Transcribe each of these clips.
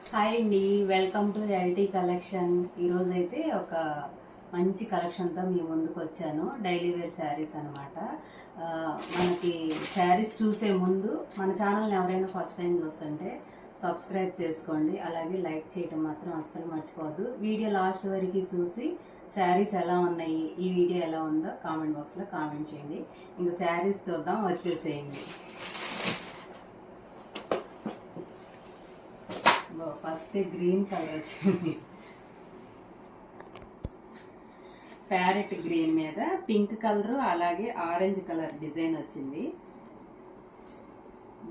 Hi అండి, welcome to LT collection. ఈరోజు అయితే ఒక మంచి కలెక్షన్తో మీ ముందుకు వచ్చాను. డైలీ వేర్ శారీస్ అనమాట. మనకి శారీస్ చూసే ముందు మన ఛానల్ని ఎవరైనా ఫస్ట్ టైం చూస్తుంటే సబ్స్క్రైబ్ చేసుకోండి. అలాగే లైక్ చేయడం మాత్రం అస్సలు మర్చిపోవద్దు. వీడియో లాస్ట్ వరకు చూసి శారీస్ ఎలా ఉన్నాయి, ఈ వీడియో ఎలా ఉందో కామెంట్ బాక్స్లో కామెంట్ చేయండి. ఇంకా శారీస్ చూద్దాం, వచ్చేసేయండి. ఫస్ట్ గ్రీన్ కలర్ వచ్చింది. ప్యారెట్ గ్రీన్ మీద పింక్ కలర్ అలాగే ఆరెంజ్ కలర్ డిజైన్ వచ్చింది.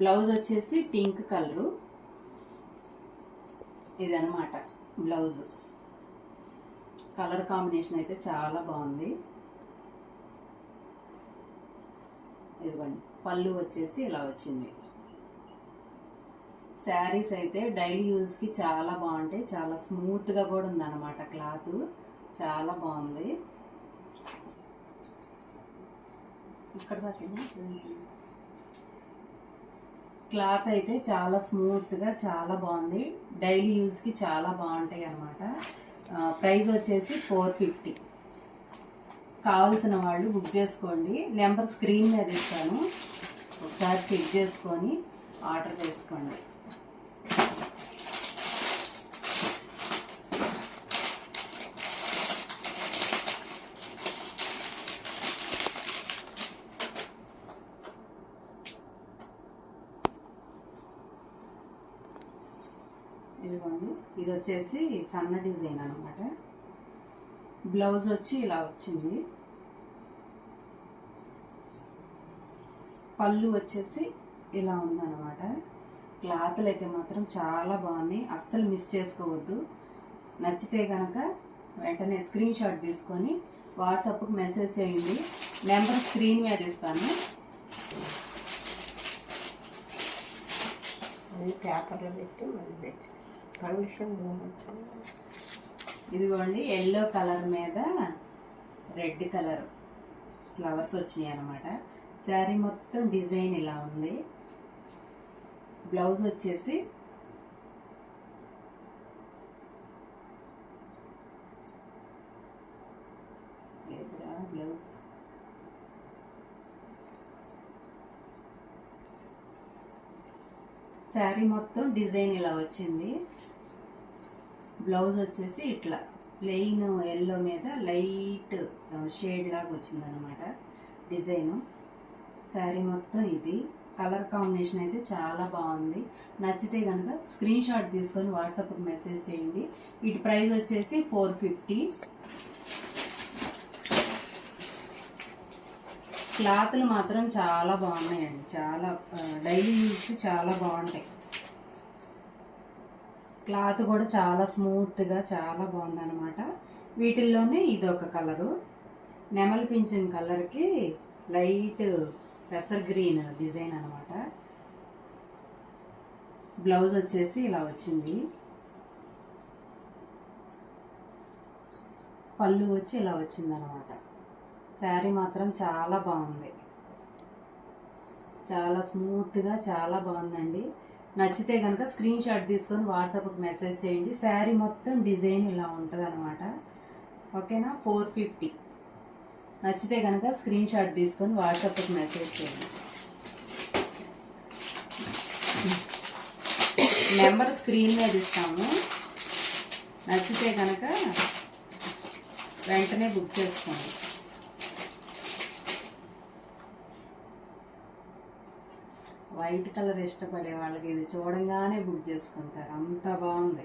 బ్లౌజ్ వచ్చేసి పింక్ కలరు. ఇది అనమాట బ్లౌజ్. కలర్ కాంబినేషన్ అయితే చాలా బాగుంది. ఇదిగోండి, పళ్ళు వచ్చేసి ఇలా వచ్చింది. శారీస్ అయితే డైలీ యూజ్కి చాలా బాగుంటాయి. చాలా స్మూత్గా కూడా ఉందన్నమాట. క్లాత్ చాలా బాగుంది. ఇక్కడ క్లాత్ అయితే చాలా స్మూత్గా చాలా బాగుంది. డైలీ యూజ్కి చాలా బాగుంటాయి అన్నమాట. ప్రైస్ వచ్చేసి 450. కావలసిన వాళ్ళు బుక్ చేసుకోండి. నెంబర్ స్క్రీన్ మీద ఇస్తాను, ఒకసారి చెక్ చేసుకొని ఆర్డర్ చేసుకోండి. ఇదిగోండి, ఇది వచ్చేసి సన్న డిజైన్ అనమాట. బ్లౌజ్ వచ్చి ఇలా వచ్చింది. పళ్ళు వచ్చేసి ఇలా ఉందన్నమాట. క్లాత్లు అయితే మాత్రం చాలా బాగున్నాయి, అస్సలు మిస్ చేసుకోవద్దు. నచ్చితే కనుక వెంటనే స్క్రీన్ షాట్ తీసుకొని వాట్సాప్కి మెసేజ్ చేయండి. నెంబర్ స్క్రీన్ మీద ఇస్తాను. పేపర్లో పెట్టి మళ్ళీ పెట్టి ఇదిగోండి, ఎల్లో కలర్ మీద రెడ్ కలర్ ఫ్లవర్స్ వచ్చినాయి అనమాట. శారీ మొత్తం డిజైన్ ఇలా ఉంది. బ్లౌజ్ వచ్చేసి బ్లౌజ్ శారీ మొత్తం డిజైన్ ఇలా వచ్చింది. బ్లౌజ్ వచ్చేసి ఇట్లా ప్లెయిన్ ఎల్లో మీద లైట్ షేడ్ లాగా వచ్చింది అనమాట డిజైన్. శారీ మొత్తం ఇది. కలర్ కాంబినేషన్ అయితే చాలా బాగుంది. నచ్చితే కనుక స్క్రీన్ షాట్ తీసుకొని వాట్సాప్కి మెసేజ్ చేయండి. వీటి ప్రైస్ వచ్చేసి 450. క్లాత్లు మాత్రం చాలా బాగున్నాయండి. చాలా డైలీ యూజ్కి చాలా బాగుంటాయి. క్లాత్ కూడా చాలా స్మూత్గా చాలా బాగుందన్నమాట. వీటిల్లోనే ఇదొక కలరు, నెమలి పింఛన్ కలర్కి లైట్ పెసర్ గ్రీన్ డిజైన్ అనమాట. బ్లౌజ్ వచ్చేసి ఇలా వచ్చింది. పళ్ళు వచ్చి ఇలా వచ్చిందనమాట. శారీ మాత్రం చాలా బాగుంది, చాలా స్మూత్గా చాలా బాగుందండి. నచ్చితే కనుక స్క్రీన్ షాట్ తీసుకొని వాట్సాప్కి మెసేజ్ చేయండి. శారీ మొత్తం డిజైన్ ఇలా ఉంటుంది అనమాట. ఓకేనా? 450. నచ్చితే కనుక స్క్రీన్ షాట్ తీసుకొని వాట్సాప్కి మెసేజ్ చేయండి. నెంబర్ స్క్రీన్ మీద ఇస్తాము. నచ్చితే కనుక వెంటనే బుక్ చేసుకోండి. వైట్ కలర్ ఇష్టపడే వాళ్ళకి ఇది చూడంగానే బుక్ చేసుకుంటారు, అంత బాగుంది.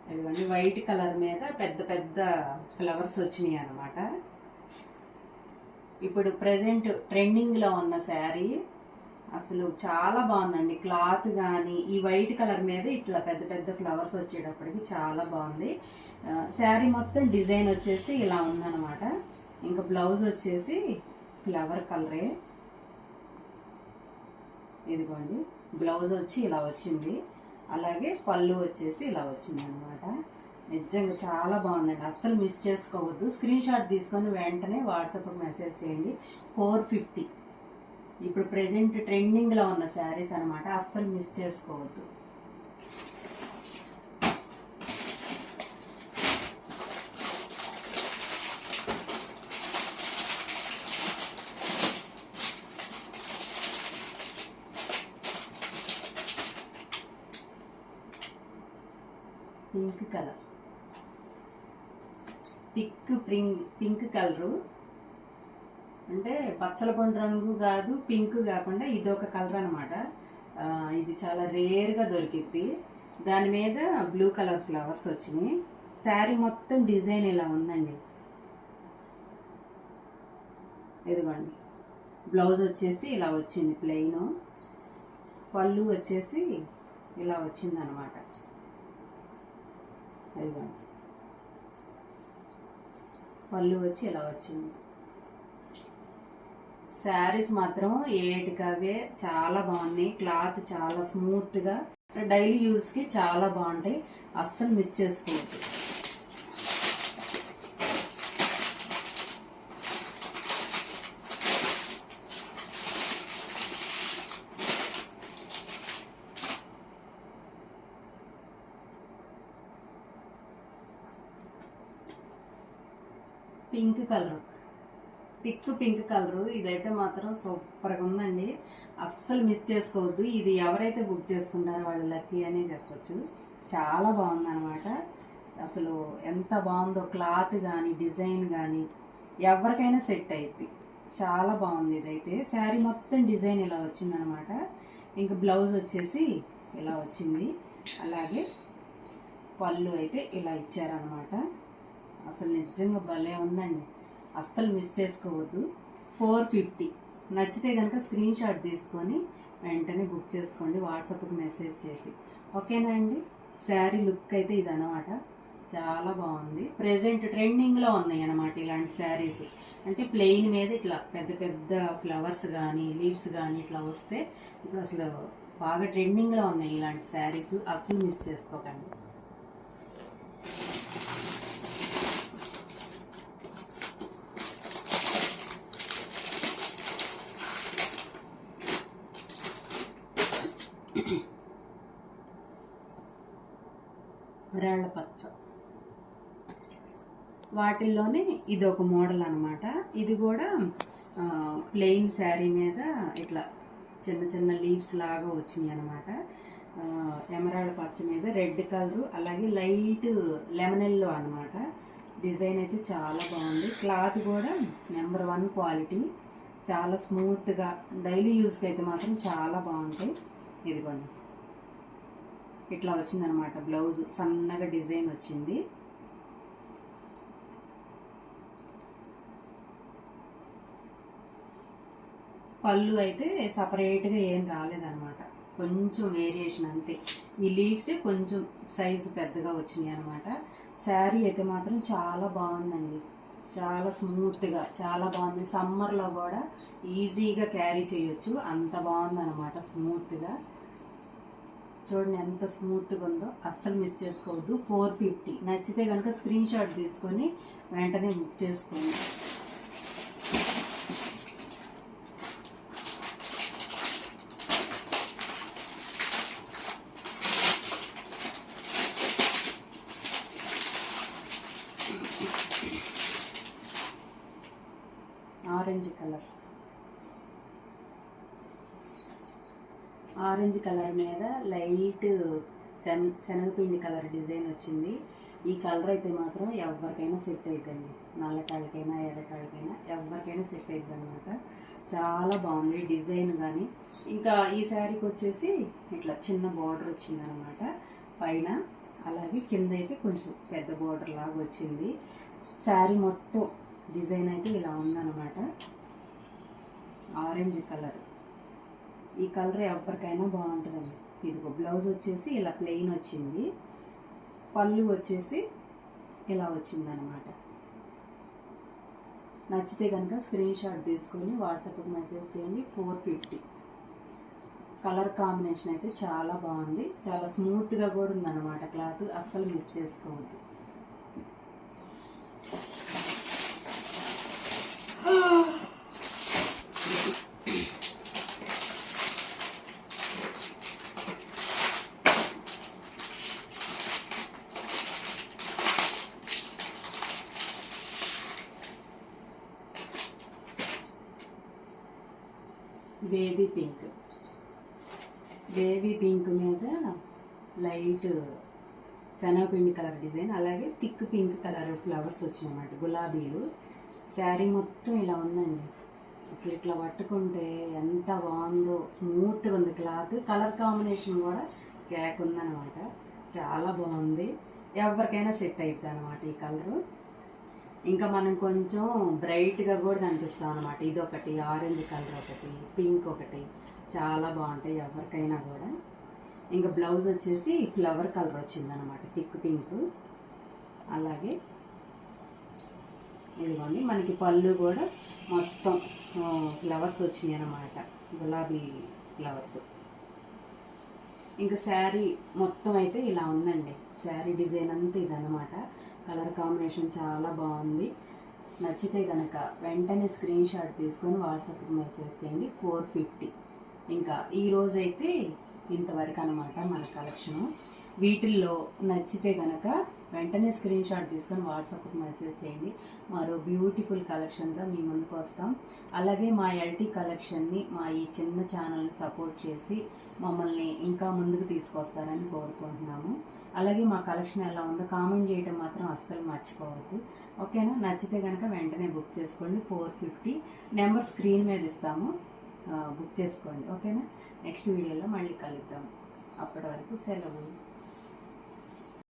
ఇదిగోండి, వైట్ కలర్ మీద పెద్ద పెద్ద ఫ్లవర్స్ వచ్చినాయి అన్నమాట. ఇప్పుడు ప్రజెంట్ ట్రెండింగ్లో ఉన్న శారీ అసలు చాలా బాగుందండి. క్లాత్ కానీ ఈ వైట్ కలర్ మీద ఇట్లా పెద్ద పెద్ద ఫ్లవర్స్ వచ్చేటప్పటికి చాలా బాగుంది. శారీ మొత్తం డిజైన్ వచ్చేసి ఇలా ఉందన్నమాట. ఇంకా బ్లౌజ్ వచ్చేసి ఫ్లవర్ కలరే. ఇదిగోండి, బ్లౌజ్ వచ్చి ఇలా వచ్చింది. అలాగే పళ్ళు వచ్చేసి ఇలా వచ్చింది అనమాట. నిజంగా చాలా బాగుందండి, అస్సలు మిస్ చేసుకోవద్దు. స్క్రీన్ షాట్ తీసుకొని వెంటనే వాట్సాప్కి మెసేజ్ చేయండి. 450. ఇప్పుడు ప్రెజెంట్ ట్రెండింగ్లో ఉన్న శారీస్ అనమాట, అస్సలు మిస్ చేసుకోవద్దు. పింక్ కలర్, పింక్ కలరు అంటే పచ్చల పండు రంగు కాదు, పింక్ కాకుండా ఇది ఒక కలర్ అనమాట. ఇది చాలా రేర్గా దొరికిద్ది. దాని మీద బ్లూ కలర్ ఫ్లవర్స్ వచ్చినాయి. శారీ మొత్తం డిజైన్ ఇలా ఉందండి. ఇదిగోండి, బ్లౌజ్ వచ్చేసి ఇలా వచ్చింది ప్లెయిన్, పళ్ళు వచ్చేసి ఇలా వచ్చింది అనమాట. ఇదిగోండి, పళ్ళు వచ్చి ఇలా వచ్చింది. శారీస్ మాత్రం ఏటికవే చాలా బాగున్నాయి. క్లాత్ చాలా స్మూత్గా, డైలీ యూస్కి చాలా బాగుంటాయి. అస్సలు మిస్ చేసుకోవద్దు. Pink colour, thick pink colour, ఇదైతే మాత్రం సూపర్గా ఉందండి. అస్సలు మిస్ చేసుకోవద్దు. ఇది ఎవరైతే బుక్ చేసుకుంటారో వాళ్ళు లక్కీ అనే చెప్పొచ్చు. చాలా బాగుందన్నమాట. అసలు ఎంత బాగుందో క్లాత్ కానీ డిజైన్ కానీ ఎవరికైనా సెట్ అయ్యిద్ది. చాలా బాగుంది. ఇదైతే శారీ మొత్తం డిజైన్ ఇలా వచ్చిందనమాట. ఇంకా బ్లౌజ్ వచ్చేసి ఇలా వచ్చింది. అలాగే పళ్ళు అయితే ఇలా ఇచ్చారనమాట. అసలు నిజంగా భలే ఉందండి. అస్సలు మిస్ చేసుకోవద్దు. 450. నచ్చితే కనుక స్క్రీన్ షాట్ తీసుకొని వెంటనే బుక్ చేసుకోండి, వాట్సాప్కి మెసేజ్ చేసి. ఓకేనా అండి? శారీ లుక్ అయితే ఇది అనమాట. చాలా బాగుంది. ప్రెజెంట్ ట్రెండింగ్లో ఉన్నాయి అన్నమాట ఇలాంటి శారీస్. అంటే ప్లెయిన్ మీద ఇట్లా పెద్ద పెద్ద ఫ్లవర్స్ కానీ లీవ్స్ కానీ ఇట్లా వస్తే ఇప్పుడు అసలు బాగా ట్రెండింగ్లో ఉన్నాయి ఇలాంటి శారీస్. అస్సలు మిస్ చేసుకోకండి. రాళ్ళ పచ్చ, వాటిల్లోనే ఇది ఒక మోడల్ అనమాట. ఇది కూడా ప్లెయిన్ శారీ మీద ఇట్లా చిన్న చిన్న లీవ్స్ లాగా వచ్చినాయి అనమాట. ఎమరాల్డ్ పచ్చ మీద రెడ్ కలరు, అలాగే లైట్ లెమన్ ఎల్లో అనమాట. డిజైన్ అయితే చాలా బాగుంది. క్లాత్ కూడా నెంబర్ 1 క్వాలిటీ, చాలా స్మూత్గా, డైలీ యూస్కి అయితే మాత్రం చాలా బాగుంటాయి. ఇదిగోండి, ఇట్లా వచ్చిందనమాట. బ్లౌజ్ సన్నగా డిజైన్ వచ్చింది. పళ్ళు అయితే సపరేట్గా ఏం రాలేదన్నమాట, కొంచెం వేరియేషన్ అంతే. ఈ లీవ్స్ కొంచెం సైజు పెద్దగా వచ్చినాయి అనమాట. శారీ అయితే మాత్రం చాలా బాగుందండి. చాలా స్మూత్గా, చాలా బాగుంది. సమ్మర్లో కూడా ఈజీగా క్యారీ చేయొచ్చు, అంత బాగుందన్నమాట. స్మూత్గా చూడండి ఎంత స్మూత్గా ఉందో. అస్సలు మిస్ చేసుకోవద్దు. 450. నచ్చితే కనుక స్క్రీన్ షాట్ తీసుకొని వెంటనే బుక్ చేసుకోండి. ఆరెంజ్ కలర్, ఆరెంజ్ కలర్ మీద లైట్ శనగపిండి కలర్ డిజైన్ వచ్చింది. ఈ కలర్ అయితే మాత్రం ఎవరికైనా సెట్ అవుతుందండి. నల్లటాళ్ళకైనా ఎర్రటాళ్ళకైనా ఎవరికైనా సెట్ అవుతుంది అనమాట. చాలా బాగుంది డిజైన్ కానీ. ఇంకా ఈ శారీకి వచ్చేసి ఇట్లా చిన్న బార్డర్ వచ్చిందనమాట పైన, అలాగే కింద అయితే కొంచెం పెద్ద బార్డర్ లాగా వచ్చింది. శారీ మొత్తం డిజైన్ అయితే ఇలా ఉందన్నమాట. ఆరెంజ్ కలర్, ఈ కలర్ ఎవరికైనా బాగుంటుందండి. ఇదిగో బ్లౌజ్ వచ్చేసి ఇలా ప్లెయిన్ వచ్చింది, పళ్ళు వచ్చేసి ఇలా వచ్చిందనమాట. నచ్చితే కనుక స్క్రీన్ షాట్ తీసుకొని వాట్సాప్కి మెసేజ్ చేయండి. 450. కలర్ కాంబినేషన్ అయితే చాలా బాగుంది. చాలా స్మూత్గా కూడా ఉందన్నమాట క్లాత్. అస్సలు మిస్ చేసుకోవద్దు. బేబీ పింక్, బేబీ పింక్ మీద లైట్ శనగపిండి కలర్ డిజైన్, అలాగే థిక్ పింక్ కలర్ ఫ్లవర్స్ వచ్చినాయన్నమాట, గులాబీలు. శారీ మొత్తం ఇలా ఉందండి. అసలు ఇట్లా పట్టుకుంటే ఎంత బాగుందో, స్మూత్గా ఉంది క్లాత్. కలర్ కాంబినేషన్ కూడా కేక్ ఉందన్నమాట, చాలా బాగుంది. ఎవరికైనా సెట్ అవుతుంది అనమాట ఈ కలరు. ఇంకా మనం కొంచెం బ్రైట్గా కూడా కనిపిస్తాం అనమాట. ఇది ఒకటి ఆరెంజ్ కలర్, ఒకటి పింక్, ఒకటి చాలా బాగుంటాయి ఎవరికైనా కూడా. ఇంకా బ్లౌజ్ వచ్చేసి ఫ్లవర్ కలర్ వచ్చిందనమాట, థిక్ పింక్. అలాగే ఇదిగోండి మనకి పళ్ళు కూడా మొత్తం ఫ్లవర్స్ వచ్చినాయి అన్నమాట, గులాబీ ఫ్లవర్స్. ఇంకా శారీ మొత్తం అయితే ఇలా ఉందండి. శారీ డిజైన్ అంతా ఇదన్నమాట. కలర్ కాంబినేషన్ చాలా బాగుంది. నచ్చితే కనుక వెంటనే స్క్రీన్ షాట్ తీసుకొని వాట్సాప్కి మెసేజ్ చేయండి. 450. ఇంకా ఈరోజు అయితే ఇంతవరకు అనమాట మన కలెక్షను. వీటిల్లో నచ్చితే కనుక వెంటనే స్క్రీన్ షాట్ తీసుకొని వాట్సాప్కి మెసేజ్ చేయండి. మరో బ్యూటిఫుల్ కలెక్షన్తో మీ ముందుకు వస్తాం. అలాగే మా ఎల్టీ కలెక్షన్ని, మా ఈ చిన్న ఛానల్ని సపోర్ట్ చేసి మమ్మల్ని ఇంకా ముందుకు తీసుకొస్తారని కోరుకుంటున్నాము. అలాగే మా కలెక్షన్ ఎలా ఉందో కామెంట్ చేయడం మాత్రం అస్సలు మర్చిపోవద్దు. ఓకేనా? నచ్చితే కనుక వెంటనే బుక్ చేసుకోండి. 450 నెంబర్ స్క్రీన్ మీద ఇస్తాము, బుక్ చేసుకోండి. ఓకేనా? నెక్స్ట్ వీడియోలో మళ్ళీ కలుద్దాం. అప్పటి వరకు సెలవు.